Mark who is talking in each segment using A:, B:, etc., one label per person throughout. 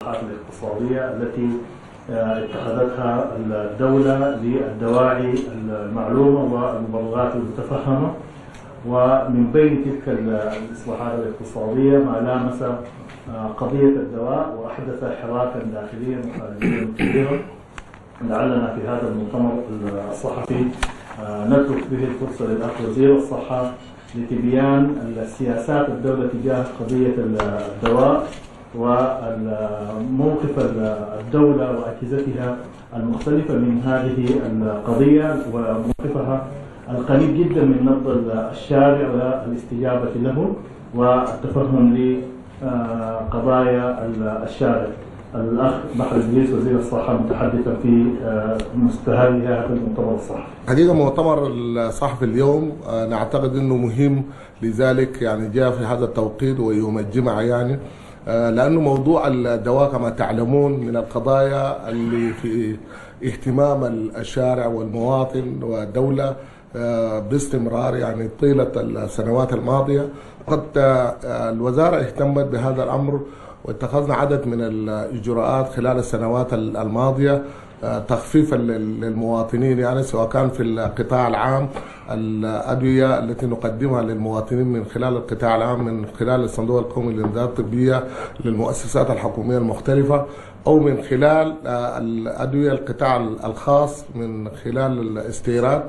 A: الإصلاحات الاقتصادية التي اتخذتها الدولة للدواعي المعلومة والمبالغات المتفهمة. ومن بين تلك الإصلاحات الاقتصادية ما لامس قضية الدواء وأحدث حراكا داخليا وخارجيا كبيرا. لعلنا في هذا المؤتمر الصحفي نترك به الفرصة للأخ وزير الصحة لتبيان السياسات الدولة تجاه قضية الدواء وموقف الدولة وأجهزتها المختلفة من هذه القضية وموقفها القريب جدا من نبض الشارع والاستجابة له والتفهم لقضايا الشارع. الأخ بحر إدريس وزير الصحة متحدثا في مستهل هذا المؤتمر الصحفي.
B: حقيقة مؤتمر الصحفي اليوم نعتقد أنه مهم، لذلك يعني جاء في هذا التوقيت ويوم الجمعة يعني لأنه موضوع الدواء كما تعلمون من القضايا اللي في اهتمام الشارع والمواطن والدولة باستمرار يعني طيلة السنوات الماضية. قد الوزارة اهتمت بهذا الأمر واتخذنا عدد من الإجراءات خلال السنوات الماضية تخفيفا للمواطنين، يعني سواء كان في القطاع العام الأدوية التي نقدمها للمواطنين من خلال القطاع العام من خلال الصندوق القومي للإمدادات الطبية للمؤسسات الحكومية المختلفة، أو من خلال الأدوية القطاع الخاص من خلال الاستيراد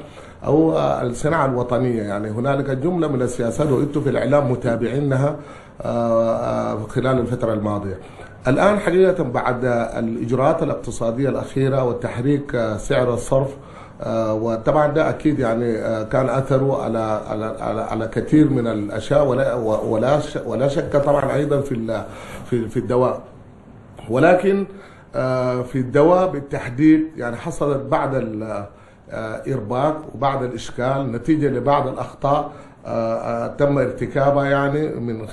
B: أو الصناعة الوطنية. يعني هنالك جملة من السياسات وأنتم في الإعلام متابعينها خلال الفترة الماضية. الآن حقيقة بعد الإجراءات الاقتصادية الأخيرة وتحريك سعر الصرف، وطبعا ده أكيد يعني كان أثره على كثير من الأشياء ولا شك طبعا أيضا في الدواء، ولكن في الدواء بالتحديد يعني حصلت بعض الإرباك وبعض الإشكال نتيجة لبعض الأخطاء تم ارتكابها يعني من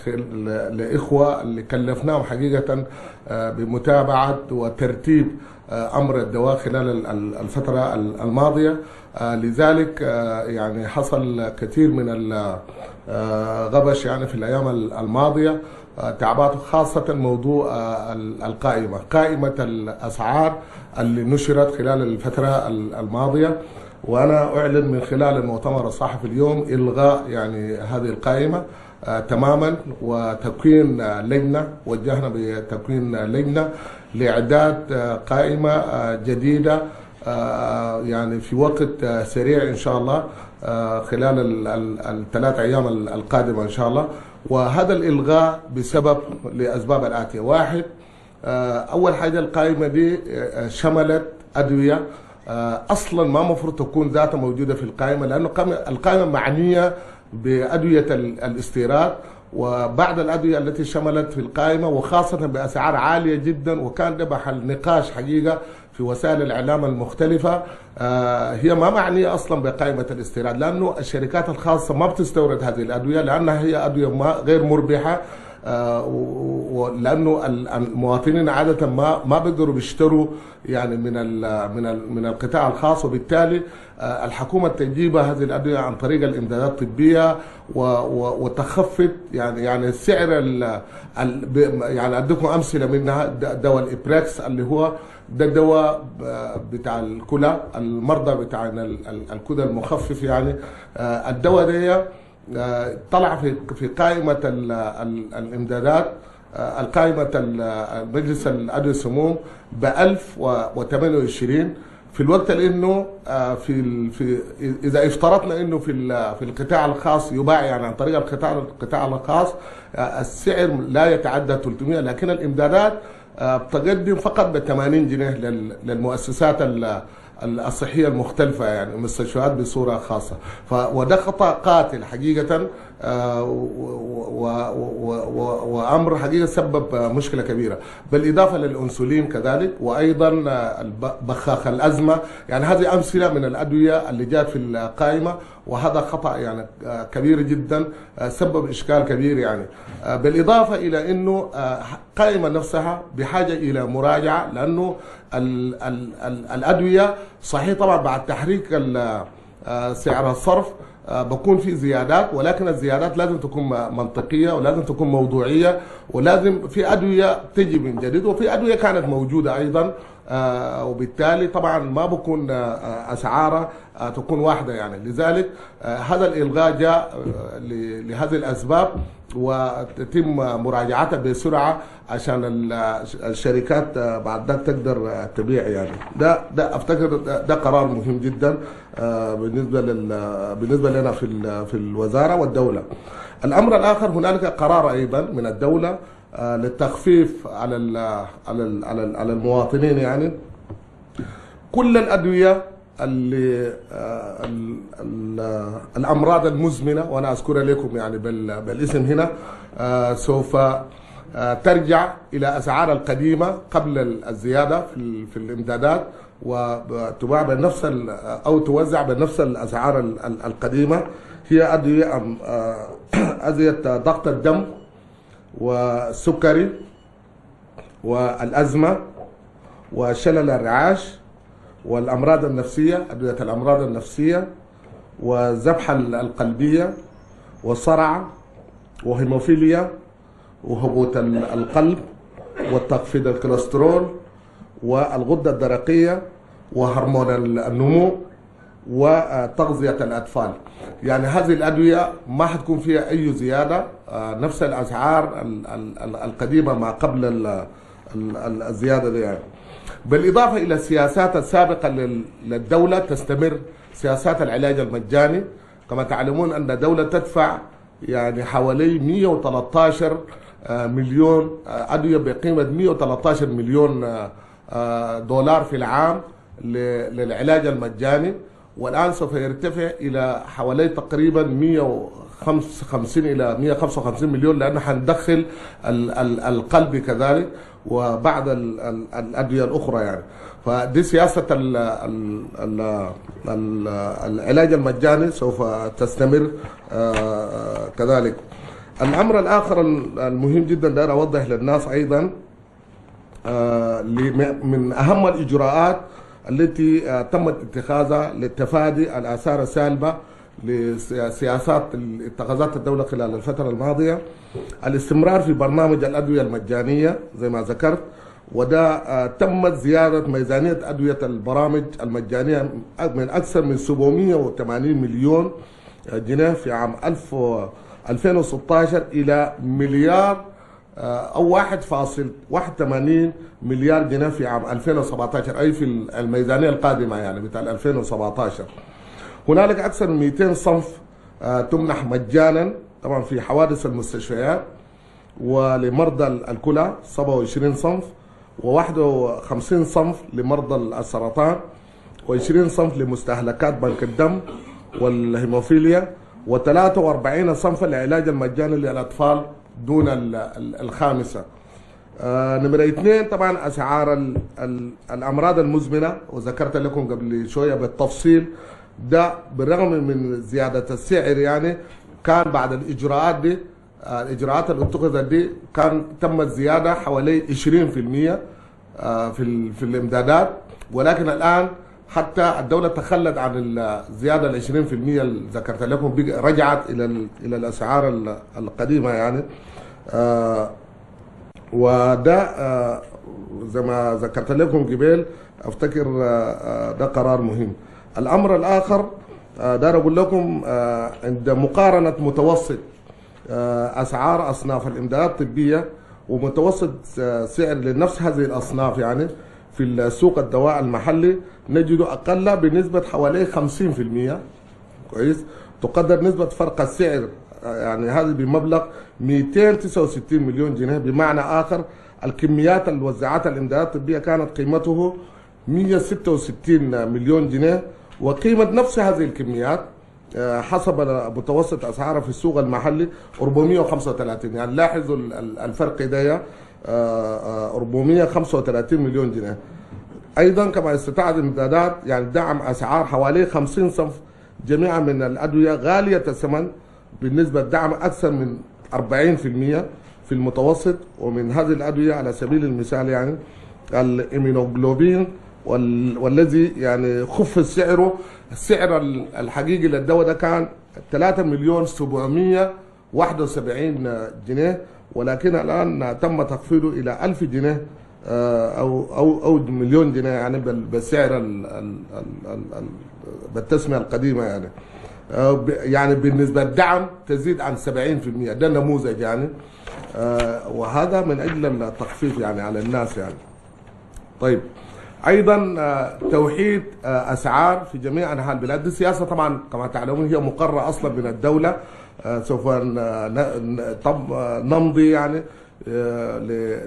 B: الإخوة اللي كلفناهم حقيقة بمتابعة وترتيب أمر الدواء خلال الفترة الماضية. لذلك يعني حصل كثير من الغبش يعني في الأيام الماضية تعبات، خاصة موضوع قائمة الأسعار اللي نشرت خلال الفترة الماضية. وأنا أعلن من خلال المؤتمر الصحفي اليوم إلغاء يعني هذه القائمة تماما وتكوين لجنة، وجهنا بتكوين لجنة لإعداد قائمة جديدة يعني في وقت سريع إن شاء الله خلال الثلاث أيام القادمة إن شاء الله. وهذا الإلغاء بسبب لأسباب الآتية: واحد، أول حاجة القائمة دي شملت أدوية أصلا ما مفروض تكون ذاتها موجودة في القائمة، لأنه القائمة معنية بأدوية الاستيراد وبعض الأدوية التي شملت في القائمة وخاصة بأسعار عالية جدا، وكان ده محل نقاش حقيقة في وسائل الإعلام المختلفة. هي ما معنية أصلا بقائمة الاستيراد، لأنه الشركات الخاصة ما بتستورد هذه الأدوية لأنها هي أدوية غير مربحة، لأنه المواطنين عادة ما بيقدروا بيشتروا يعني من القطاع الخاص، وبالتالي الحكومة تجيب هذه الأدوية عن طريق الإمدادات الطبية وتخفض يعني سعر يعني أديكم أمثلة منها دواء الإبريكس اللي هو ده الدواء بتاع الكلى، المرضى بتاع الكلى المخفف يعني الدواء ده طلع في قائمة الإمدادات، القائمة مجلس الأدوية السموم ب 1028 في الوقت لأنه في إذا افترضنا إنه في القطاع الخاص يباع يعني عن طريق القطاع الخاص السعر لا يتعدى 300، لكن الإمدادات بتقدم فقط ب 80 جنيه للمؤسسات الصحية المختلفة يعني مستشفيات بصورة خاصة. وده خطأ قاتل حقيقة، وأمر حقيقة سبب مشكلة كبيرة، بالإضافة للأنسولين كذلك، وأيضا بخاخ الأزمة. يعني هذه أمثلة من الأدوية اللي جاءت في القائمة، وهذا خطأ يعني كبير جدا سبب إشكال كبير يعني. بالإضافة إلى أنه القائمة نفسها بحاجة إلى مراجعة، لأنه الأدوية صحيح طبعا بعد تحريك سعر الصرف بكون في زيادات، ولكن الزيادات لازم تكون منطقية ولازم تكون موضوعية، ولازم في أدوية تجي من جديد وفي أدوية كانت موجودة أيضا، وبالتالي طبعا ما بكون أسعارها تكون واحدة يعني. لذلك هذا الإلغاء جاء لهذه الأسباب، وتتم مراجعتها بسرعة عشان الشركات بعد ذلك تقدر تبيع يعني. ده أفتكر ده قرار مهم جدا بالنسبة لنا في الوزارة والدولة. الأمر الآخر، هنالك قرار أيضا من الدولة للتخفيف على المواطنين يعني. كل الأدوية اللي الأمراض المزمنة، وأنا أذكرها لكم يعني بالاسم هنا، سوف ترجع إلى أسعار القديمة قبل الزيادة في الإمدادات، وتباع بنفس أو توزع بنفس الأسعار القديمة. هي أدوية ضغط الدم والسكري والأزمة وشلل الرعاش والأمراض النفسية، أدوية الأمراض النفسية والذبحة القلبية والصرع وهيموفيليا وهبوط القلب وتخفيض الكوليسترول والغدة الدرقية وهرمون النمو وتغذية الأطفال. يعني هذه الأدوية ما حتكون فيها أي زيادة، نفس الأسعار القديمة ما قبل الزيادة دي يعني. بالإضافة إلى السياسات السابقة للدولة، تستمر سياسات العلاج المجاني. كما تعلمون أن الدولة تدفع يعني حوالي 113 مليون أدوية بقيمة 113 مليون دولار في العام للعلاج المجاني، والآن سوف يرتفع إلى حوالي تقريبا 155 إلى 155 مليون، لأنه حندخل القلب كذلك وبعض الأدوية الأخرى يعني. فدي سياسة العلاج المجاني سوف تستمر كذلك. الأمر الآخر المهم جدا داير أوضح للناس أيضا، من أهم الإجراءات التي تمت اتخاذها للتفادي الآثار السالبة لسياسات اتخذتها الدولة خلال الفترة الماضية، الاستمرار في برنامج الأدوية المجانية زي ما ذكرت، وده تمت زيادة ميزانية أدوية البرامج المجانية من أكثر من 780 مليون جنيه في عام 2016 إلى مليار أو 1.81 مليار جنيه في عام 2017، أي في الميزانية القادمة يعني بتاع 2017. هنالك أكثر من 200 صنف تمنح مجانا طبعا في حوادث المستشفيات ولمرضى الكلى 27 صنف، و51 صنف لمرضى السرطان، و20 صنف لمستهلكات بنك الدم والهيموفيليا، و43 صنفا لعلاج المجاني للأطفال دون الخامسة. نمرة 2 طبعا أسعار الأمراض المزمنة، وذكرت لكم قبل شوية بالتفصيل. ده بالرغم من زيادة السعر يعني كان بعد الإجراءات دي، الإجراءات اللي اتخذت دي كان تمت زيادة حوالي 20% في الإمدادات، ولكن الآن حتى الدولة تخلت عن الزيادة ال 20% اللي ذكرت لكم، رجعت إلى الأسعار القديمة يعني. وده زي ما ذكرت لكم قبل، أفتكر ده قرار مهم. الأمر الآخر دار أقول لكم، عند مقارنة متوسط أسعار أصناف الإمدادات الطبية ومتوسط سعر لنفس هذه الأصناف يعني في السوق الدواء المحلي، نجد أقل بنسبة حوالي 50%. كويس، تقدر نسبة فرق السعر يعني هذه بمبلغ 269 مليون جنيه. بمعنى آخر، الكميات اللي وزعتها الإمدادات الطبية كانت قيمته 166 مليون جنيه، وقيمة نفس هذه الكميات حسب متوسط أسعارها في السوق المحلي 435. يعني لاحظوا الفرق ده، 435 مليون جنيه. أيضا كما استطاعت الإمدادات يعني دعم أسعار حوالي 50 صنف جميعا من الأدوية غالية الثمن، بالنسبة دعم أكثر من 40% في المتوسط. ومن هذه الأدوية على سبيل المثال يعني الإيمينوجلوبين والذي يعني خفض سعره. السعر الحقيقي للدواء ده كان 3,771 جنيه، ولكن الآن تم تخفيضه إلى 1000 جنيه أو مليون جنيه يعني بالسعر بالتسمية القديمة يعني. يعني بالنسبة للدعم تزيد عن 70%. ده نموذج يعني، وهذا من أجل التخفيف يعني على الناس يعني. طيب ايضا توحيد اسعار في جميع انحاء البلاد. دي سياسه طبعا كما تعلمون هي مقرره اصلا من الدوله. سوف نمضي يعني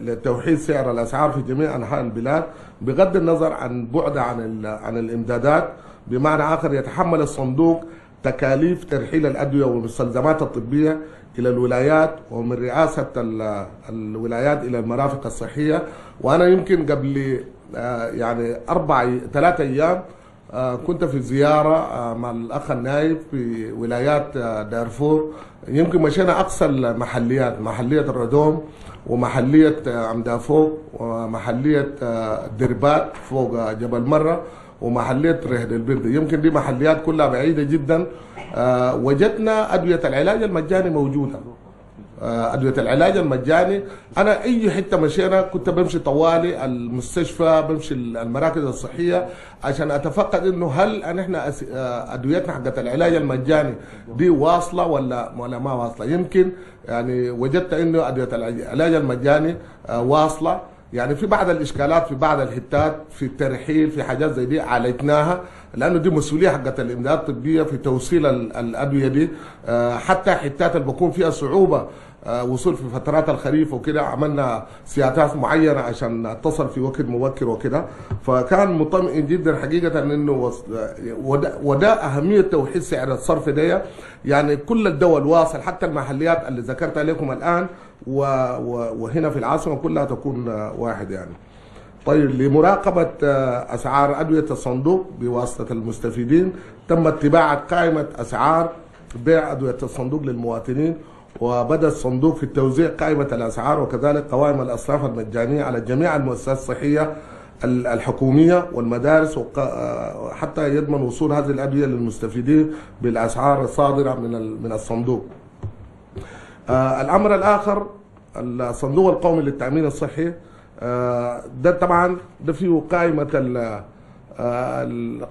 B: لتوحيد سعر الاسعار في جميع انحاء البلاد بغض النظر عن بعد عن الامدادات. بمعنى اخر يتحمل الصندوق تكاليف ترحيل الادويه والمستلزمات الطبيه الى الولايات، ومن رئاسه الولايات الى المرافق الصحيه. وانا يمكن قبل يعني 3 أيام كنت في زيارة مع الأخ النائب في ولايات دارفور. يمكن مشينا أقصى المحليات، محلية الردوم ومحلية عمدافوق ومحلية دربات فوق جبل مرة ومحلية رهد البرد. يمكن دي محليات كلها بعيدة جدا. وجدنا أدوية العلاج المجاني موجودة. أدوية العلاج المجاني، أنا أي حتة مشينا كنت بمشي طوالي المستشفى، بمشي المراكز الصحية عشان أتفقد إنه هل إحنا أدويتنا حقت العلاج المجاني دي واصلة ولا ما واصلة. يمكن يعني وجدت إنه أدوية العلاج المجاني واصلة. يعني في بعض الإشكالات في بعض الحتات في الترحيل في حاجات زي دي عالجناها، لأنه دي مسؤولية حقت الإمدادات الطبية في توصيل الأدوية دي. حتى حتات اللي بكون فيها صعوبة وصول في فترات الخريف وكده عملنا سياسات معينة عشان نتصل في وقت مبكر وكده. فكان مطمئن جدا حقيقة انه وده اهمية توحيد سعر الصرف ده. يعني كل الدول واصل، حتى المحليات اللي ذكرت لكم الآن وهنا في العاصمة كلها تكون واحد يعني. طيب لمراقبة أسعار أدوية الصندوق بواسطة المستفيدين تم اتباع قائمة أسعار بيع أدوية الصندوق للمواطنين، وبدأ الصندوق في التوزيع قائمة الأسعار وكذلك قوائم الأصراف المجانية على جميع المؤسسات الصحية الحكومية والمدارس، حتى يضمن وصول هذه الأدوية للمستفيدين بالأسعار الصادرة من الصندوق. الأمر الآخر الصندوق القومي للتأمين الصحي، ده طبعا ده فيه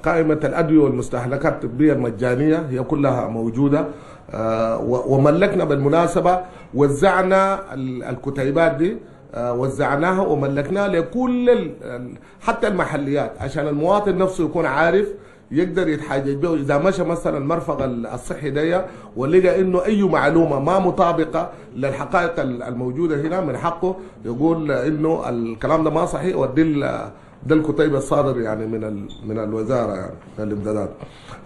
B: قائمة الأدوية والمستهلكات الطبية المجانية هي كلها موجودة. وملكنا بالمناسبة وزعنا الكتيبات دي، وزعناها وملكناها لكل حتى المحليات عشان المواطن نفسه يكون عارف يقدر يتحاجج به. اذا مشى مثلا المرفق الصحي ده ولقى انه اي معلومه ما مطابقه للحقائق الموجوده هنا من حقه يقول انه الكلام ده ما صحيح ده الكتيب الصادر يعني من الوزاره يعني من الامدادات.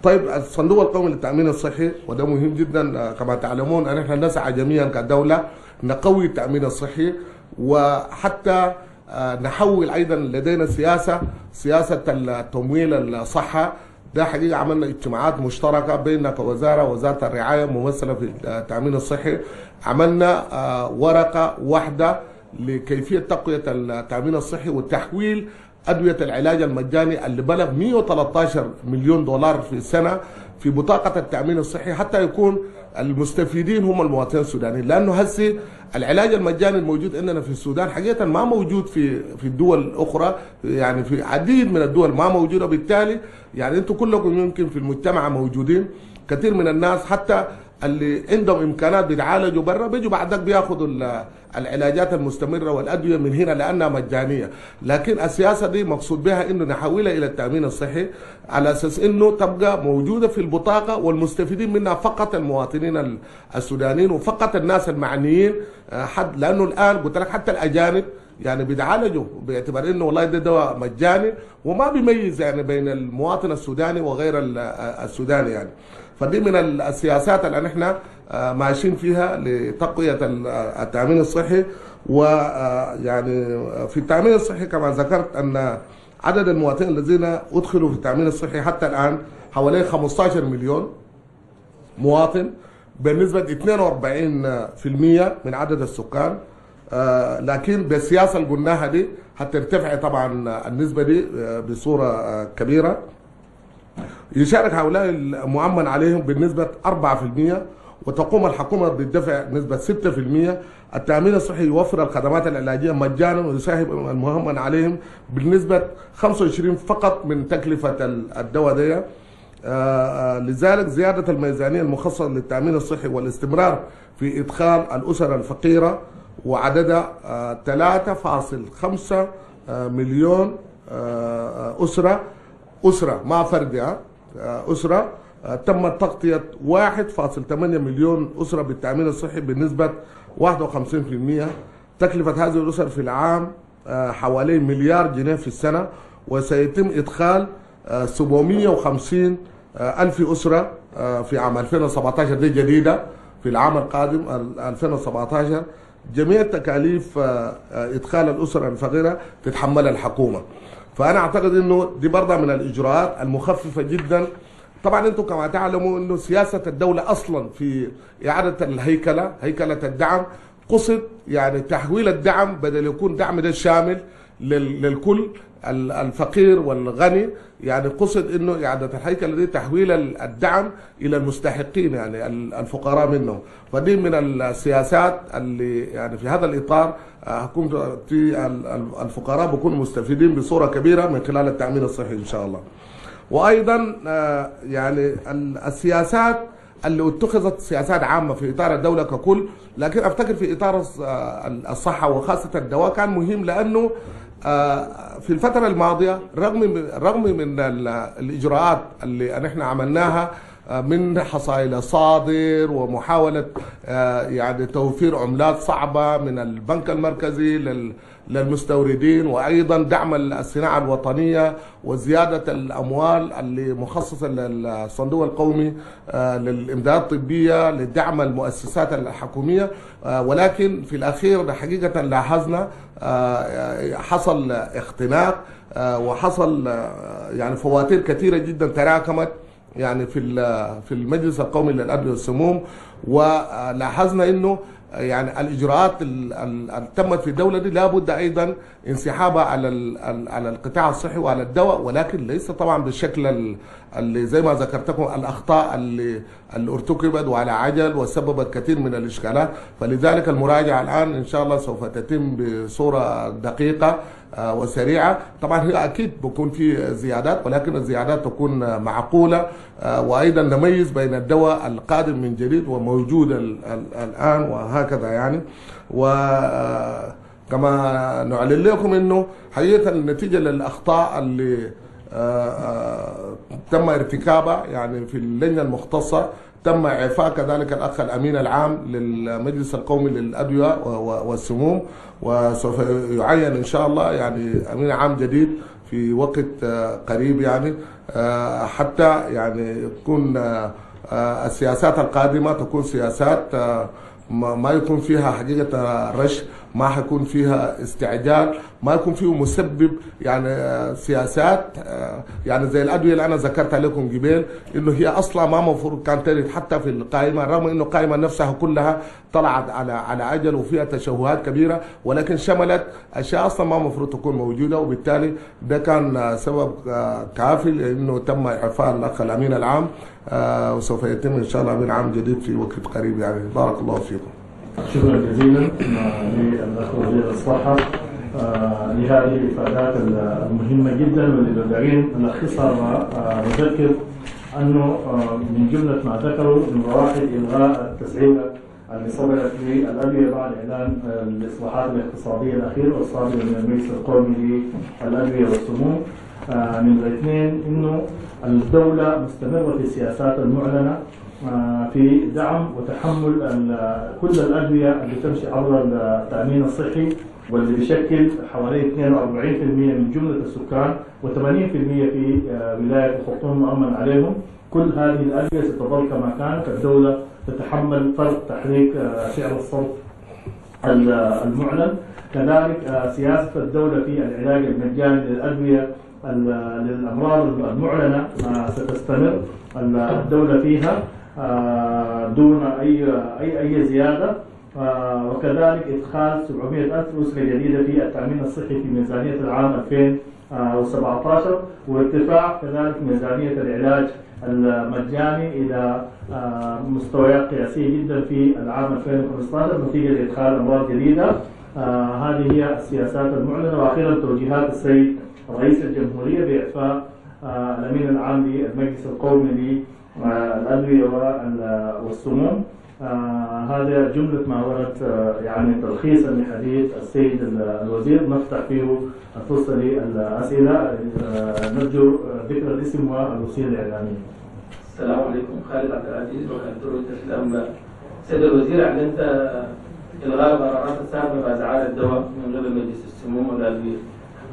B: طيب الصندوق القومي للتامين الصحي وده مهم جدا كما تعلمون ان احنا نسعى جميعا كدوله نقوي التامين الصحي، وحتى نحول ايضا لدينا سياسه التمويل الصحه. ده حقيقه عملنا اجتماعات مشتركه بيننا كوزاره الرعايه ممثله في التامين الصحي. عملنا ورقه واحده لكيفيه تقويه التامين الصحي وتحويل ادويه العلاج المجاني اللي بلغ 113 مليون دولار في السنه في بطاقه التامين الصحي، حتى يكون المستفيدين هم المواطنين السودانيين. لانه هسه العلاج المجاني الموجود عندنا في السودان حقيقه ما موجود في الدول الاخرى، يعني في عديد من الدول ما موجوده. بالتالي يعني انتم كلكم يمكن في المجتمع موجودين، كثير من الناس حتى اللي عندهم امكانات بيتعالجوا برا بيجوا بعدك بياخذوا العلاجات المستمره والادويه من هنا لانها مجانيه. لكن السياسه دي مقصود بها انه نحولها الى التامين الصحي على اساس انه تبقى موجوده في البطاقه والمستفيدين منها فقط المواطنين السودانيين وفقط الناس المعنيين. لانه الان قلت لك حتى الاجانب يعني بيتعالجوا باعتبار انه والله ده دواء مجاني وما بيميز يعني بين المواطن السوداني وغير السوداني يعني. فدي من السياسات اللي احنا ماشيين فيها لتقوية التأمين الصحي. ويعني في التأمين الصحي كما ذكرت أن عدد المواطنين الذين أدخلوا في التأمين الصحي حتى الآن حوالي 15 مليون مواطن بنسبة 42% من عدد السكان. لكن بالسياسة اللي قلناها دي هترتفع طبعا النسبة دي بصورة كبيرة. يشارك هؤلاء المؤمن عليهم بالنسبة 4%، وتقوم الحكومة بالدفع نسبة 6%. التأمين الصحي يوفر الخدمات العلاجية مجانا، ويساهم المؤمن عليهم بالنسبة 25 فقط من تكلفة الدواء دي. لذلك زيادة الميزانية المخصصة للتأمين الصحي والاستمرار في إدخال الأسر الفقيرة وعددها 3.5 مليون أسرة ما فردها أسرة. تم تغطية 1.8 مليون أسرة بالتأمين الصحي بنسبة 51%. تكلفة هذه الأسر في العام حوالي مليار جنيه في السنة، وسيتم إدخال 750 ألف أسرة في عام 2017 دي جديدة. في العام القادم 2017 جميع تكاليف إدخال الأسر الفقيرة تتحملها الحكومة. فأنا أعتقد أنه دي برضه من الإجراءات المخففة جدا. طبعا أنتم كما تعلموا أنه سياسة الدولة أصلا في إعادة هيكلة الدعم قصد يعني تحويل الدعم، بدل يكون دعم ده شامل للكل الفقير والغني، يعني قصد انه اعاده الهيكله دي تحويل الدعم الى المستحقين يعني الفقراء منهم. فدي من السياسات اللي يعني في هذا الاطار هكون في الفقراء بيكونوا مستفيدين بصوره كبيره من خلال التامين الصحي ان شاء الله. وايضا يعني السياسات اللي اتخذت سياسات عامه في اطار الدوله ككل، لكن افتكر في اطار الصحه وخاصه الدواء كان مهم، لانه في الفترة الماضية رغم من الإجراءات اللي نحن عملناها من حصائل صادر ومحاولة يعني توفير عملات صعبة من البنك المركزي للمستوردين، وأيضا دعم الصناعة الوطنية وزيادة الأموال اللي مخصصة للصندوق القومي للإمدادات الطبية لدعم المؤسسات الحكومية. ولكن في الأخير حقيقة لاحظنا حصل اختناق وحصل يعني فواتير كثيرة جدا تراكمت يعني في المجلس القومي للأدوية والسموم. ولاحظنا انه يعني الاجراءات اللي تمت في الدوله دي لابد ايضا انسحابها على القطاع الصحي وعلى الدواء، ولكن ليس طبعا بالشكل اللي زي ما ذكرتكم الاخطاء اللي ارتكبت وعلى عجل وسببت كثير من الاشكالات. فلذلك المراجعه الان ان شاء الله سوف تتم بصوره دقيقه وسريعه. طبعا هي اكيد بكون في زيادات، ولكن الزيادات تكون معقوله، وايضا نميز بين الدواء القادم من جديد وموجود الان وهكذا يعني. وكما نعلن لكم انه حقيقه النتيجه للاخطاء اللي تم ارتكابها يعني في اللجنه المختصه، تم اعفاء كذلك الاخ الامين العام للمجلس القومي للادويه والسموم، وسوف يعين ان شاء الله يعني امين عام جديد في وقت قريب يعني، حتى يعني تكون السياسات القادمه تكون سياسات ما يكون فيها حقيقه رش، ما حيكون فيها استعجال، ما يكون فيه مسبب يعني سياسات يعني زي الادويه اللي انا ذكرتها لكم قبل، انه هي اصلا ما المفروض كانت ترد حتى في القائمه، رغم انه القائمه نفسها كلها طلعت على اجل وفيها تشوهات كبيره، ولكن شملت اشياء اصلا ما المفروض تكون موجوده، وبالتالي ده كان سبب كافي لانه تم اعفاء الاخ الامين العام، وسوف يتم ان شاء الله امين عام جديد في وقت قريب يعني. بارك الله فيكم.
A: شكرا جزيلا للاخ وزير الصحه لهذه الافادات المهمه جدا، واللي بدأين نلخصها ونذكر انه من جمله ما ذكروا من واحد الغاء التسعيره اللي صدرت للادويه بعد اعلان الاصلاحات الاقتصاديه الاخيره والصادره من المجلس القومي للادويه والسموم. من اثنين انه الدوله مستمره في السياسات المعلنه في دعم وتحمل كل الادويه اللي تمشي عبر التامين الصحي، واللي بيشكل حوالي 42% من جمله السكان و80% في ولايه الخرطوم مؤمن عليهم. كل هذه الادويه ستظل كما كانت، الدوله تتحمل فرق تحريك سعر الصرف المعلن. كذلك سياسه الدوله في العلاج المجاني للادويه للامراض المعلنه ستستمر الدوله فيها دون اي زياده. وكذلك إدخال 700,000 أسرة جديدة في التأمين الصحي في ميزانية العام 2017، وارتفاع كذلك ميزانية العلاج المجاني إلى مستويات قياسية جدا في العام 2015 نتيجة لإدخال أمراض جديدة. هذه هي السياسات المعلنة. وأخيرا توجيهات السيد رئيس الجمهورية بإعفاء الأمين العام للمجلس القومي للأدوية والسموم. هذا جملة ما ورد يعني تلخيصا لحديث السيد الوزير. نفتح فيه الفرصة للأسئلة. نرجو ذكر الاسم والوسيلة الإعلامية.
C: السلام عليكم. خالد عبد العزيز وكالة رويترز الأنباء. سيد الوزير، أعلنت إلغاء القرارات السابقة بأسعار الدواء من قبل مجلس السموم والأدوية.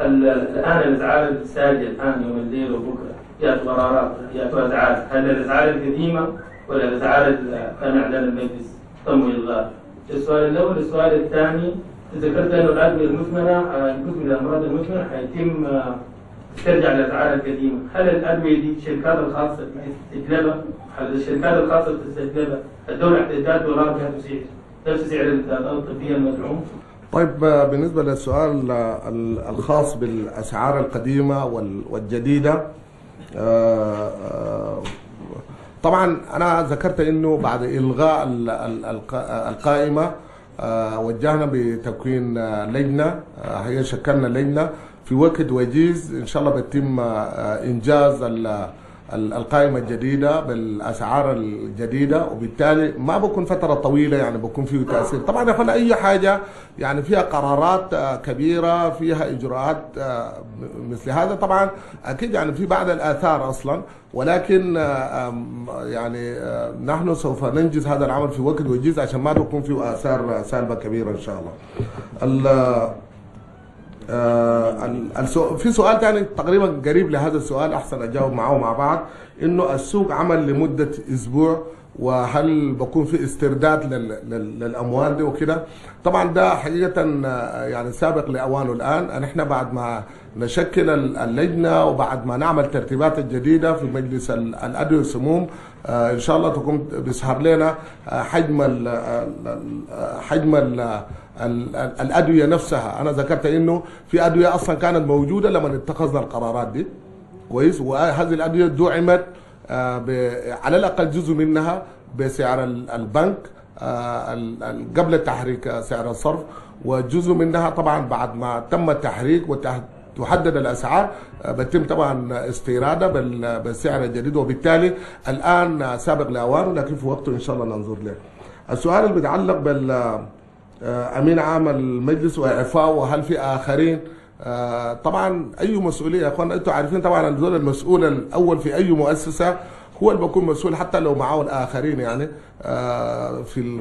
C: الآن الأسعار السارية الآن يوم الليل وبكرة يأتوا قرارات يأتوا أسعار، هل الأسعار القديمة ولا الأسعار كان إعلان المجلس تم إلغاء؟ السؤال الأول. السؤال الثاني، ذكرت أن الأدوية المثمنة الجزء من الأمراض المثمنة حيتم ترجع للأسعار القديمة. هل الأدوية دي الشركات الخاصة تستجلبها؟ هل الشركات الخاصة تستجلبها الدولة احتاجت دولار بها تسعر نفس سعر الإمدادات الطبية المدعوم؟
B: طيب، بالنسبة للسؤال الخاص بالأسعار القديمة والجديدة، طبعا أنا ذكرت أنه بعد إلغاء القائمة وجهنا بتكوين لجنة. هي شكلنا لجنة في وقت وجيز إن شاء الله بيتم إنجاز القائمة الجديدة بالأسعار الجديدة، وبالتالي ما بكون فترة طويلة يعني بكون فيه تأثير. طبعا يا أخوانا أي حاجة يعني فيها قرارات كبيرة، فيها إجراءات مثل هذا، طبعا أكيد يعني في بعض الآثار أصلا، ولكن يعني نحن سوف ننجز هذا العمل في وقت وجيز عشان ما تكون فيه آثار سالبة كبيرة إن شاء الله. في سؤال ثاني تقريبا قريب لهذا السؤال، احسن اجاوب معه مع بعض، انه السوق عمل لمده اسبوع وهل بكون في استرداد للاموال دي وكده. طبعا ده حقيقه يعني سابق لاوانه الان. نحن بعد ما نشكل اللجنه وبعد ما نعمل ترتيبات الجديده في مجلس الادويه والسموم ان شاء الله تكون بيظهر لنا حجم الادويه نفسها. انا ذكرت انه في ادويه اصلا كانت موجوده لما اتخذنا القرارات دي كويس، وهذه الادويه دعمت على الاقل جزء منها بسعر البنك قبل التحريك سعر الصرف، وجزء منها طبعا بعد ما تم التحريك وتحدد الاسعار بيتم طبعا استيراده بالسعر الجديد، وبالتالي الان سابق لاوانه لكن في وقته ان شاء الله ننظر له. السؤال اللي بيتعلق امين عام المجلس واعفائه وهل في اخرين، طبعا اي مسؤوليه يا اخوان انتم عارفين طبعا المسؤول الاول في اي مؤسسه هو اللي بيكون مسؤول حتى لو معه الاخرين. يعني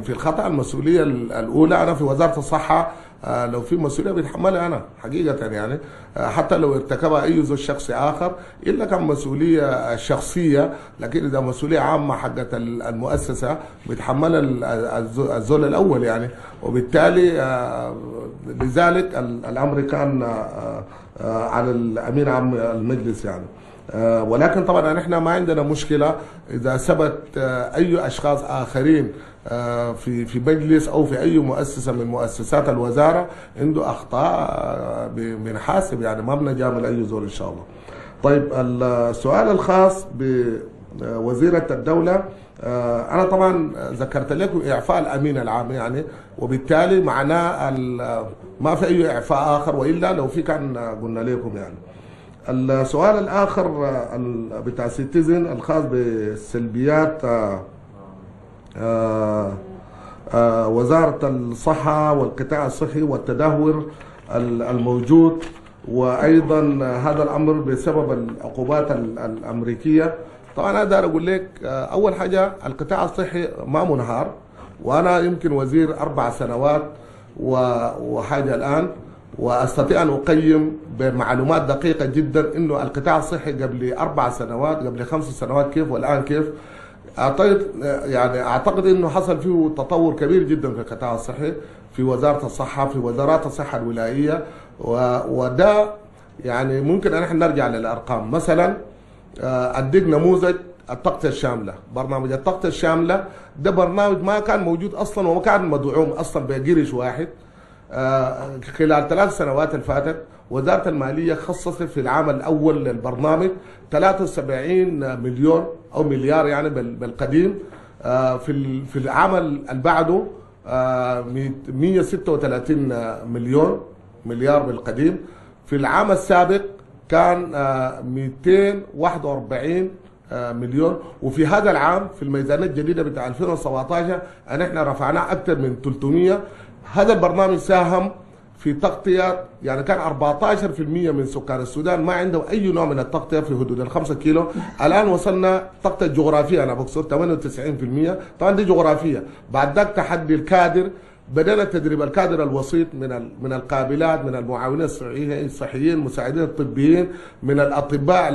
B: في الخطا المسؤوليه الاولى انا في وزاره الصحه، لو في مسؤوليه بيتحملها انا حقيقه يعني، حتى لو ارتكبها اي زول شخصي اخر الا كان مسؤوليه شخصيه، لكن اذا مسؤوليه عامه حقت المؤسسه بيتحملها الزول الاول يعني، وبالتالي لذلك الامر كان على الامين عام المجلس يعني. ولكن طبعا نحن ما عندنا مشكله اذا ثبت اي اشخاص اخرين في مجلس او في اي مؤسسه من مؤسسات الوزاره عنده اخطاء بنحاسب يعني، ما بنجامل اي زول ان شاء الله. طيب، السؤال الخاص بوزيره الدوله، انا طبعا ذكرت لكم اعفاء الامين العام يعني، وبالتالي معناه ما في اي اعفاء اخر، والا لو في كان قلنا لكم يعني. السؤال الآخر بتاع سيتيزن الخاص بسلبيات وزارة الصحة والقطاع الصحي والتدهور الموجود، وأيضا هذا الأمر بسبب العقوبات الأمريكية. طبعا أنا داير أقول لك أول حاجة القطاع الصحي ما منهار، وأنا يمكن وزير 4 سنوات وحاجة الآن، واستطيع ان اقيم بمعلومات دقيقه جدا انه القطاع الصحي قبل 4 سنوات قبل 5 سنوات كيف والان كيف. اعتقد انه حصل فيه تطور كبير جدا في القطاع الصحي في وزاره الصحه في وزارات الصحه الولاييه، وده يعني ممكن ان احنا نرجع للارقام. مثلا اديك نموذج الطاقة الشاملة. برنامج الطاقة الشاملة ده برنامج ما كان موجود أصلا وما كان مدعوم أصلا بقرش واحد. خلال 3 سنوات الفاتت وزارة المالية خصصت في العام الأول للبرنامج 73 مليون أو مليار يعني بالقديم. في العام اللي بعده 136 مليار بالقديم. في العام السابق كان 241 مليون. وفي هذا العام في الميزانية الجديدة بتاع 2017 احنا رفعناه أكثر من 300. هذا البرنامج ساهم في تغطية، يعني كان 14% من سكان السودان ما عندهم أي نوع من التغطية في حدود ال5 كيلو. الآن وصلنا تغطية جغرافية، أنا بقصد 98%. طبعا دي جغرافية. بعد ذاك تحدي الكادر، بدأنا تدريب الكادر الوسيط من القابلات، من المعاونين الصحيين، المساعدين الطبيين، من الأطباء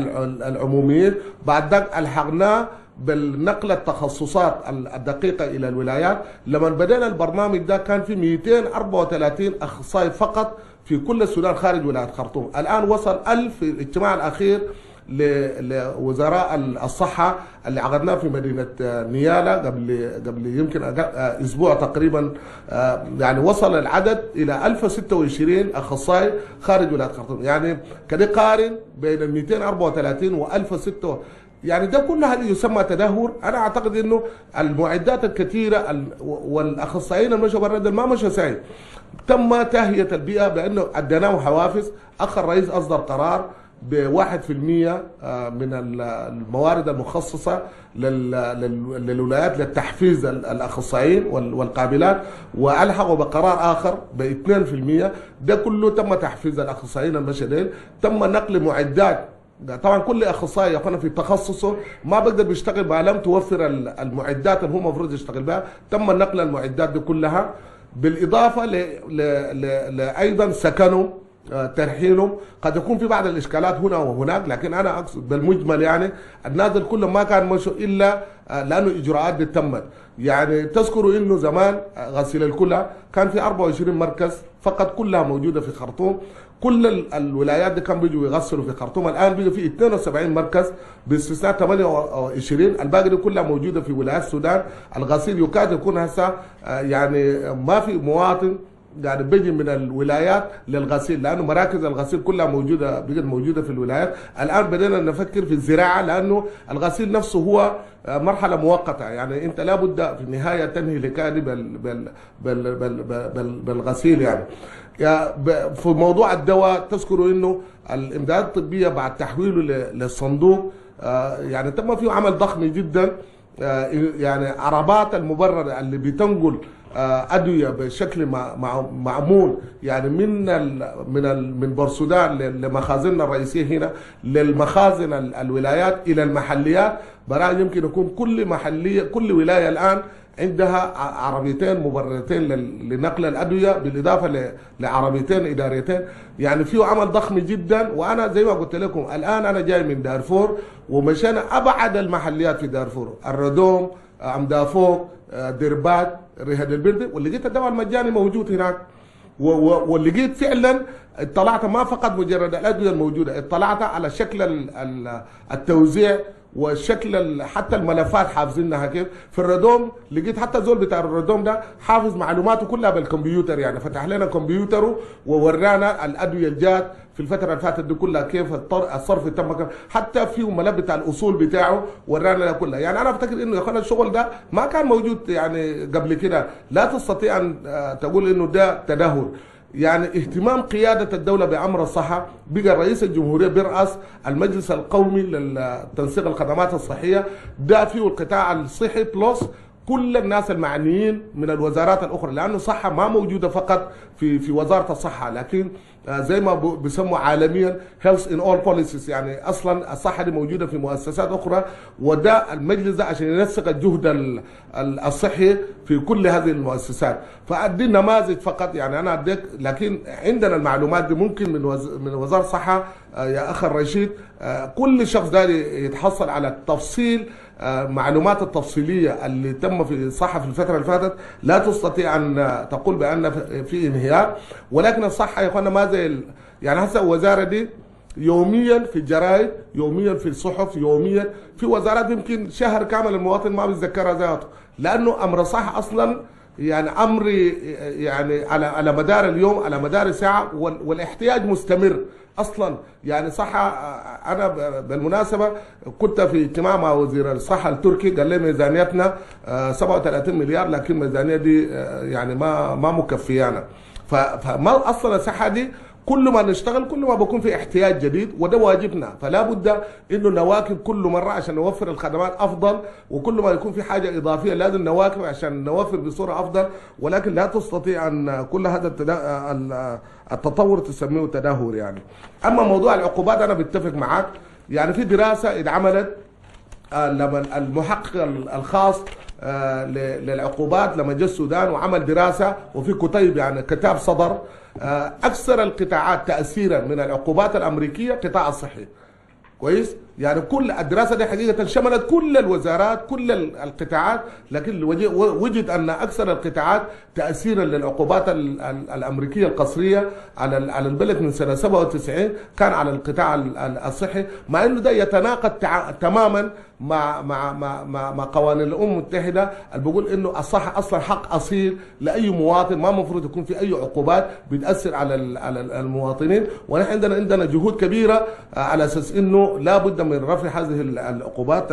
B: العموميين. بعد ذاك ألحقناه بالنقل التخصصات الدقيقة إلى الولايات. لما بدأنا البرنامج ده كان في 234 أخصائي فقط في كل السودان خارج ولاية خرطوم. الآن وصل 1000 في الاجتماع الأخير لوزراء الصحة اللي عقدناه في مدينة نيالا قبل يمكن أسبوع تقريبا. يعني وصل العدد إلى 1026 أخصائي خارج ولاية خرطوم. يعني كده قارن بين 234 و 1006. يعني ده كله يسمى تدهور. انا اعتقد انه المعدات الكثيره والاخصائيين المشوا برا ما مشوا سعي. تم تهيئه البيئه بانه اديناه حوافز. الرئيس اصدر قرار ب1% من الموارد المخصصه للولايات للتحفيز الاخصائيين والقابلات، والحقوا بقرار اخر ب2%. ده كله تم تحفيز الاخصائيين المشدين. تم نقل معدات. طبعا كل اخصائي يا في تخصصه ما بقدر بيشتغل بها، لم توفر المعدات اللي هو المفروض يشتغل بها. تم نقل المعدات دي كلها، بالاضافه ايضا سكنهم، ترحيلهم. قد يكون في بعض الاشكالات هنا وهناك، لكن انا اقصد بالمجمل يعني الناس كلهم ما كان مشوا الا لانه اجراءات دي تمت. يعني تذكروا انه زمان غسيل الكلى كان في 24 مركز فقط كلها موجوده في خرطوم. كل الولايات دي كانوا بيجوا يغسلوا في خرطوم. الان بيجوا في 72 مركز باستثناء 28. الباقي دي كلها موجوده في ولايات السودان. الغسيل يكاد يكون هسه يعني ما في مواطن يعني بيجي من الولايات للغسيل، لانه مراكز الغسيل كلها موجوده بقت موجوده في الولايات. الان بدينا نفكر في الزراعه، لانه الغسيل نفسه هو مرحله مؤقته. يعني انت لابد في النهايه تنهي الحكايه دي بالغسيل. يعني في موضوع الدواء تذكروا انه الامدادات الطبيه بعد تحويله للصندوق يعني تم فيه عمل ضخم جدا. يعني عربات المبرره اللي بتنقل ادويه بشكل معمول يعني من بورسودان لمخازننا الرئيسيه هنا للمخازن الولايات الى المحليات. براه يمكن يكون كل ولايه الان عندها عربيتين مبررتين لنقل الادويه بالاضافه لعربيتين اداريتين. يعني فيه عمل ضخم جدا. وانا زي ما قلت لكم الان انا جاي من دارفور ومشينا ابعد المحليات في دارفور، الردوم، عمدافوق، دربات، ريهد البرد، ولقيت الدواء المجاني موجود هناك. ولقيت فعلا اطلعت ما فقط مجرد الادويه الموجوده، اطلعت على شكل التوزيع والشكل حتى الملفات حافظينها كيف. في الردوم لقيت حتى زول بتاع الردوم ده حافظ معلوماته كلها بالكمبيوتر. يعني فتح لنا كمبيوتره وورانا الادويه الجات في الفتره اللي فاتت دي كلها كيف الصرف تم، حتى في ملف بتاع الاصول بتاعه ورانا كلها. يعني انا افتكر انه يا اخوانا الشغل ده ما كان موجود يعني قبل كده. لا تستطيع ان تقول انه ده تدهور. يعني اهتمام قيادة الدولة بأمر الصحة. بقى رئيس الجمهورية بيرأس المجلس القومي لتنسيق الخدمات الصحية، ده فيه القطاع الصحي بلس كل الناس المعنيين من الوزارات الأخرى، لأنه الصحة ما موجودة فقط في وزارة الصحة، لكن زي ما بيسموا عالميا health in all policies. يعني أصلا الصحة دي موجودة في مؤسسات أخرى، وده المجلس ده عشان ينسق الجهد الصحي في كل هذه المؤسسات. فأدي نماذج فقط. يعني أنا أديك، لكن عندنا المعلومات دي ممكن من وزارة الصحة يا أخي الرشيد. كل شخص ده يتحصل على التفصيل، معلومات التفصيلية اللي تم في الصحة في الفترة اللي فاتت. لا تستطيع أن تقول بأن في انهيار، ولكن الصحة يا أخوانا ما زي يعني هسه الوزارة دي يوميا في الجرائد، يوميا في الصحف، يوميا في وزارات يمكن شهر كامل المواطن ما بيتذكرها ذاته، لانه امر صح اصلا يعني امر يعني على مدار اليوم، على مدار الساعه، والاحتياج مستمر اصلا. يعني صحه، انا بالمناسبه كنت في اجتماع مع وزير الصحه التركي، قال لي ميزانيتنا 37 مليار، لكن الميزانيه دي يعني ما مكفيانا. فما اصلا الصحه دي كل ما نشتغل كل ما بكون في احتياج جديد، وده واجبنا، فلا بد انه نواكب كل مره عشان نوفر الخدمات افضل، وكل ما يكون في حاجه اضافيه لازم نواكب عشان نوفر بصوره افضل، ولكن لا تستطيع ان كل هذا التطور تسميه تدهور يعني. اما موضوع العقوبات انا بتفق معك، يعني في دراسه اتعملت لما المحقق الخاص للعقوبات لما جاء السودان وعمل دراسه، وفي كتيب يعني كتاب صدر، اكثر القطاعات تاثيرا من العقوبات الامريكيه قطاع الصحي. كويس؟ يعني كل الدراسه دي حقيقه شملت كل الوزارات، كل القطاعات، لكن وجد ان اكثر القطاعات تاثيرا للعقوبات الامريكيه القسريه على البلد من سنه 97 كان على القطاع الصحي، مع انه ده يتناقض تماما مع قوانين الامم المتحده اللي بيقول انه الصحه اصلا حق اصيل لاي مواطن، ما المفروض يكون في اي عقوبات بتاثر على المواطنين. ونحن عندنا جهود كبيره على اساس انه لا بد من رفع هذه العقوبات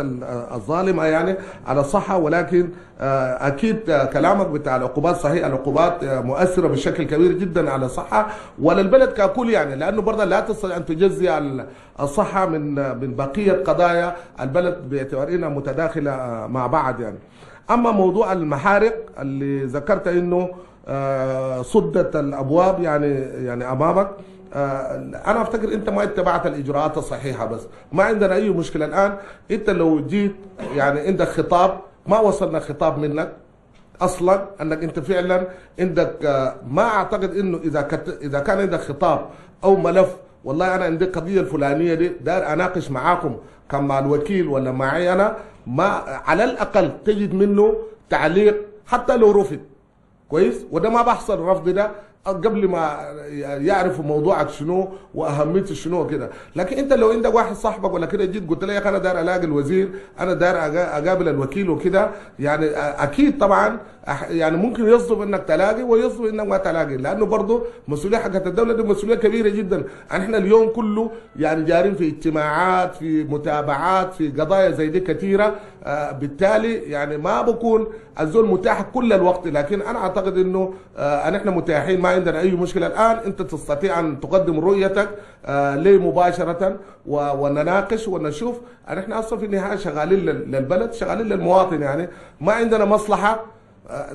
B: الظالمه يعني على الصحه، ولكن اكيد كلامك بتاع العقوبات صحيح، العقوبات مؤثره بشكل كبير جدا على الصحه وللبلد ككل يعني، لانه برضه لا تستطيع ان تجزي الصحه من بقيه قضايا البلد باعتبار انها متداخله مع بعض يعني. اما موضوع المحارق اللي ذكرت انه صدت الابواب يعني امامك، انا افتكر انت ما اتبعت الاجراءات الصحيحه، بس ما عندنا اي مشكله الان. انت لو جيت يعني عندك خطاب، ما وصلنا خطاب منك اصلا انك انت فعلا عندك، ما اعتقد انه اذا كان عندك خطاب او ملف، والله انا عندي القضيه الفلانيه دي داير اناقش معاكم كان مع الوكيل ولا معي انا، ما على الاقل تجد منه تعليق حتى لو رفض. كويس؟ وده ما بحصل الرفض ده قبل ما يعرفوا موضوعك شنو واهميته شنو كده. لكن انت لو عندك واحد صاحبك ولا كده جيت قلت له يا اخي انا داير الاقي الوزير، انا داير اقابل الوكيل وكده، يعني اكيد طبعا يعني ممكن يصدم انك تلاقي ويصدم انك ما تلاقي، لانه برضه مسؤوليه حقت الدوله دي مسؤوليه كبيره جدا. احنا اليوم كله يعني جارين في اجتماعات، في متابعات، في قضايا زي دي كثيره، بالتالي يعني ما بكون الزول متاح كل الوقت، لكن انا اعتقد انه احنا متاحين، ما عندنا اي مشكله. الان انت تستطيع ان تقدم رؤيتك لي مباشره ونناقش ونشوف. احنا اصلا في النهايه شغالين للبلد، شغالين للمواطن، يعني ما عندنا مصلحه،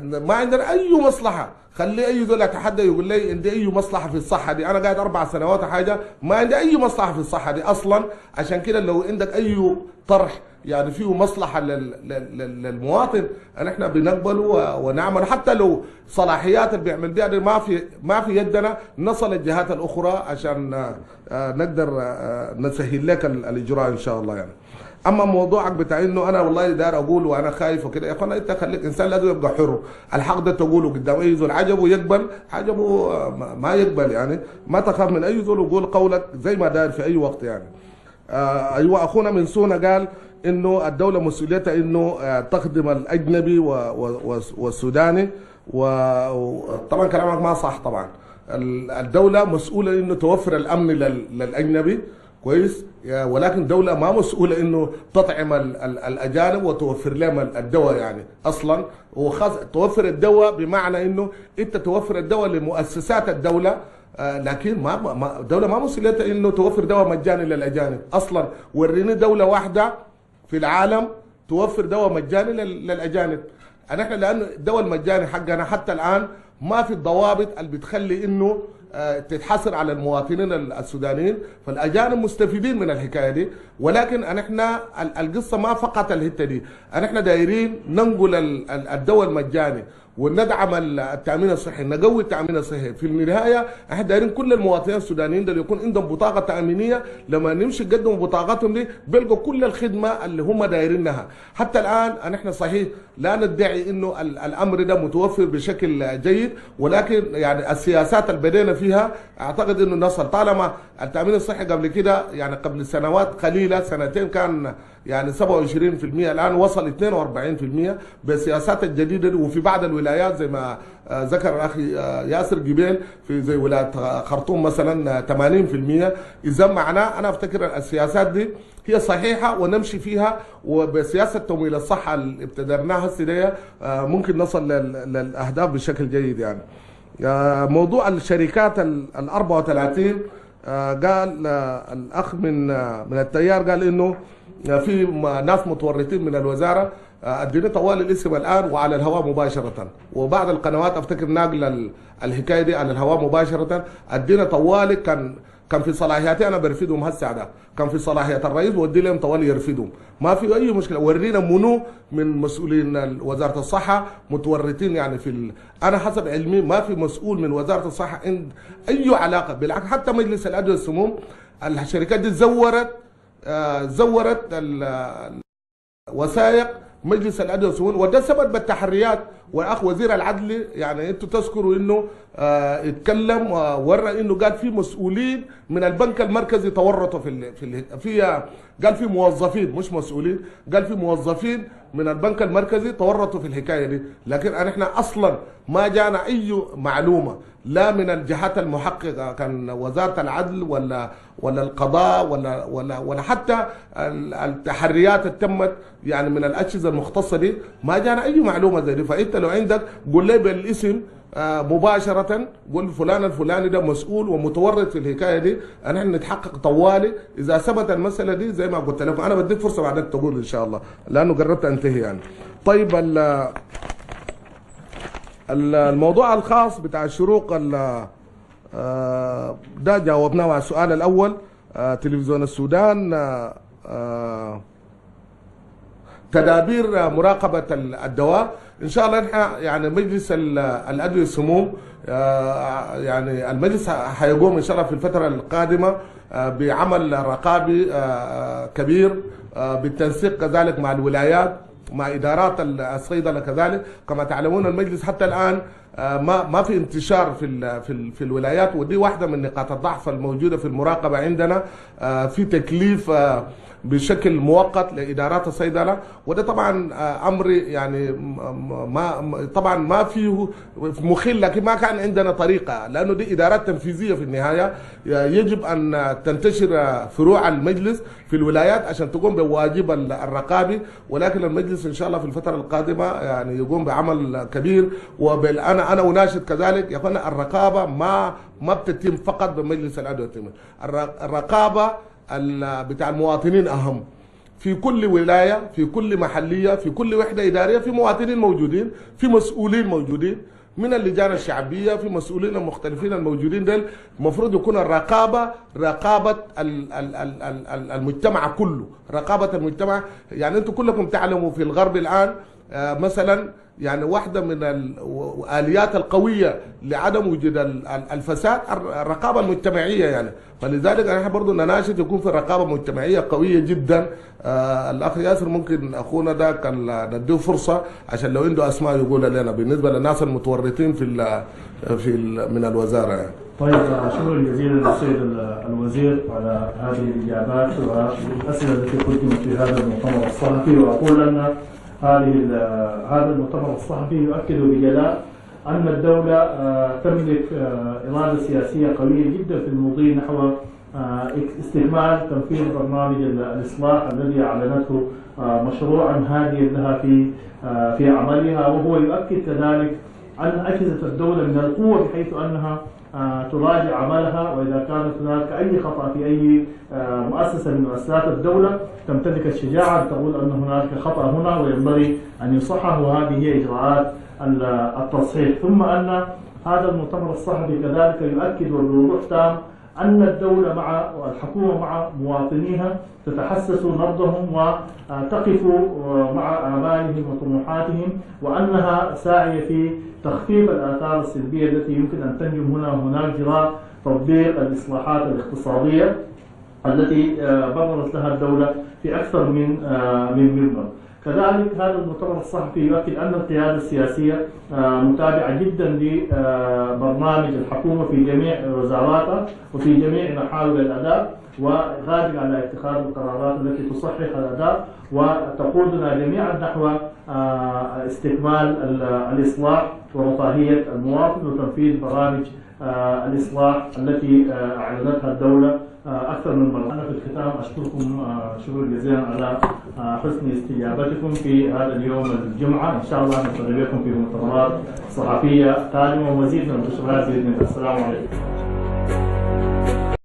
B: ما عندنا اي مصلحه. خلي اي زول يتحدى يقول لي عندي اي مصلحه في الصحه دي، انا قاعد 4 سنوات حاجه ما عندي اي مصلحه في الصحه دي اصلا. عشان كده لو عندك اي طرح يعني فيه مصلحه للمواطن احنا بنقبله ونعمل، حتى لو صلاحيات اللي بيعمل بها ما في يدنا، نصل الجهات الاخرى عشان نقدر نسهل لك الاجراء ان شاء الله يعني. اما موضوعك بتاع انه انا والله داير اقول وانا خايف وكده، يا اخوانا انت خليك انسان لازم يبقى حر، الحق ده تقوله قدام اي زول، عجبه يقبل، عجبه ما يقبل، يعني ما تخاف من اي زول وقول قولك زي ما داير في اي وقت يعني. ايوه اخونا من سونا قال انه الدوله مسؤوليتها انه تخدم الاجنبي والسوداني، وطبعا كلامك ما صح. طبعا الدوله مسؤوله انه توفر الامن للاجنبي، كويس، ولكن الدوله ما مسؤوله انه تطعم الاجانب وتوفر لهم الدواء يعني اصلا، وخاص توفر الدواء بمعنى انه انت توفر الدواء لمؤسسات الدوله، لكن ما الدوله ما مسؤوليتها انه توفر دواء مجاني للاجانب اصلا. وريني دوله واحده في العالم توفر دواء مجاني للاجانب. نحن لانه الدواء المجاني حقنا حتى الان ما في الضوابط اللي بتخلي انه تتحصر على المواطنين السودانيين، فالاجانب مستفيدين من الحكايه دي. ولكن احنا القصه ما فقط الحته دي، احنا دايرين ننقل الدواء المجاني وندعم التامين الصحي، نقوي التامين الصحي. في النهايه احنا دايرين كل المواطنين السودانيين دول يكون عندهم بطاقه تامينيه، لما نمشي نقدموا بطاقتهم دي بيلقوا كل الخدمه اللي هم دايرينها. حتى الان نحن صحيح لا ندعي انه الامر ده متوفر بشكل جيد، ولكن يعني السياسات اللي بدينا فيها اعتقد انه نصل. طالما التامين الصحي قبل كده يعني قبل سنوات قليله، سنتين كان يعني 27%، الان وصل 42% بالسياسات الجديده دي. وفي بعض الولايات زي ما ذكر الاخي ياسر جبيل، في زي ولايه خرطوم مثلا 80%. اذا معناه انا افتكر السياسات دي هي صحيحه ونمشي فيها، وبسياسه تمويل الصحه اللي ابتدرناها السنه ممكن نصل للاهداف بشكل جيد. يعني موضوع الشركات ال 34 قال الاخ من التيار قال انه في ناس متورطين من الوزاره. اديني طوال الاسم الان وعلى الهواء مباشره، وبعض القنوات افتكر ناقل الحكايه دي على الهواء مباشره. ادينا طوالي كان في صلاحياتي انا برفدهم هسه، ده كان في صلاحيات الرئيس وودي لهم طوالي يرفدهم، ما في اي مشكله. ورينا منو من مسؤولين وزاره الصحه متورطين يعني انا حسب علمي ما في مسؤول من وزاره الصحه عند اي علاقه، بالعكس حتى مجلس الادويه والسموم الشركات دي زورت وثائق مجلس الادويه والسموم، وده سبب بالتحريات. والاخ وزير العدل يعني انتم تذكروا انه اتكلم ورى انه قال في مسؤولين من البنك المركزي تورطوا قال في موظفين مش مسؤولين، قال في موظفين من البنك المركزي تورطوا في الحكايه دي. لكن احنا اصلا ما جانا اي معلومه لا من الجهات المحققه، كان وزاره العدل ولا القضاء ولا حتى التحريات التمت يعني من الاجهزه المختصه دي، ما جانا اي معلومه زي دي. فانت لو عندك قول لي بالاسم مباشره، قول فلان الفلاني ده مسؤول ومتورط في الحكايه دي، نحن نتحقق طوالي. اذا ثبت المساله دي زي ما قلت لكم، انا بديك فرصه بعدك تقول ان شاء الله لانه قربت انتهي يعني. طيب الموضوع الخاص بتاع الشروق ده جاوبناه على السؤال الاول. تلفزيون السودان تدابير مراقبه الدواء ان شاء الله. نحن يعني مجلس الادويه والسموم يعني المجلس حيقوم ان شاء الله في الفتره القادمه بعمل رقابي كبير بالتنسيق كذلك مع الولايات مع ادارات الصيدله كذلك. كما تعلمون المجلس حتى الان ما في انتشار في الولايات، ودي واحده من نقاط الضعف الموجوده في المراقبه عندنا. في تكليف بشكل مؤقت لادارات الصيدله، وده طبعا امر يعني طبعا ما فيه مخل، لكن ما كان عندنا طريقه، لانه دي ادارات تنفيذيه في النهايه. يجب ان تنتشر فروع المجلس في الولايات عشان تقوم بواجب الرقابي، ولكن المجلس ان شاء الله في الفتره القادمه يعني يقوم بعمل كبير. انا اناشد كذلك يا اخوانا، الرقابه ما بتتم فقط بمجلس الادويه والسموم، الرقابه بتاع المواطنين اهم. في كل ولايه، في كل محليه، في كل وحده اداريه في مواطنين موجودين، في مسؤولين موجودين من اللجان الشعبيه، في مسؤولين المختلفين الموجودين دول. المفروض يكون الرقابه رقابه المجتمع كله، رقابه المجتمع. يعني انتم كلكم تعلموا في الغرب الان مثلا يعني واحدة من الآليات القوية لعدم وجود الفساد الرقابة المجتمعية يعني. فلذلك نحن برضه نناشد يكون في رقابة مجتمعية قوية جدا. الأخ ياسر ممكن أخونا ده كان نديه فرصة عشان لو عنده أسماء يقول لنا بالنسبة للناس المتورطين من الوزارة يعني.
A: طيب شكرا جزيلا للسيد الوزير على هذه الإجابات والأسئلة التي قدمت في هذا المؤتمر الصحفي. وأقول أن هذا المؤتمر الصحفي يؤكد بجلاء أن الدولة تملك إرادة سياسية قوية جدا في المضي نحو استكمال تنفيذ برنامج الإصلاح الذي أعلنته مشروعا هاديا لها في عملها، وهو يؤكد كذلك أن أجهزة الدولة من القوة بحيث أنها تراجع عملها، وإذا كانت هناك أي خطأ في أي مؤسسة من مؤسسات الدولة تمتلك الشجاعة أن تقول أن هناك خطأ هنا وينبغي أن يصحح، وهذه هي إجراءات التصحيح. ثم أن هذا المؤتمر الصحفي كذلك يؤكد وبوضوح تام أن الدولة مع الحكومة مع مواطنيها تتحسس نبضهم وتقف مع آمالهم وطموحاتهم، وأنها ساعية في تخفيف الآثار السلبية التي يمكن أن تنجم هناك جراء تطبيق الإصلاحات الاقتصادية التي بررت لها الدولة في أكثر من منبر. كذلك هذا المؤتمر الصحفي يؤكد أن القيادة السياسية متابعة جدا لبرنامج الحكومة في جميع وزاراتها وفي جميع محاور الأداء، وغادر على اتخاذ القرارات التي تصحح الأداء وتقودنا جميعا نحو استكمال الإصلاح ورفاهية المواطن وتنفيذ برامج الإصلاح التي أعلنتها الدولة أكثر من مرة. أنا في الختام أشكركم شكرا جزيلا على حسن استجابتكم في هذا اليوم الجمعة. إن شاء الله نستمر بكم في مؤتمرات صحفية قادمة ومزيد من الانتشارات بإذن الله. السلام عليكم.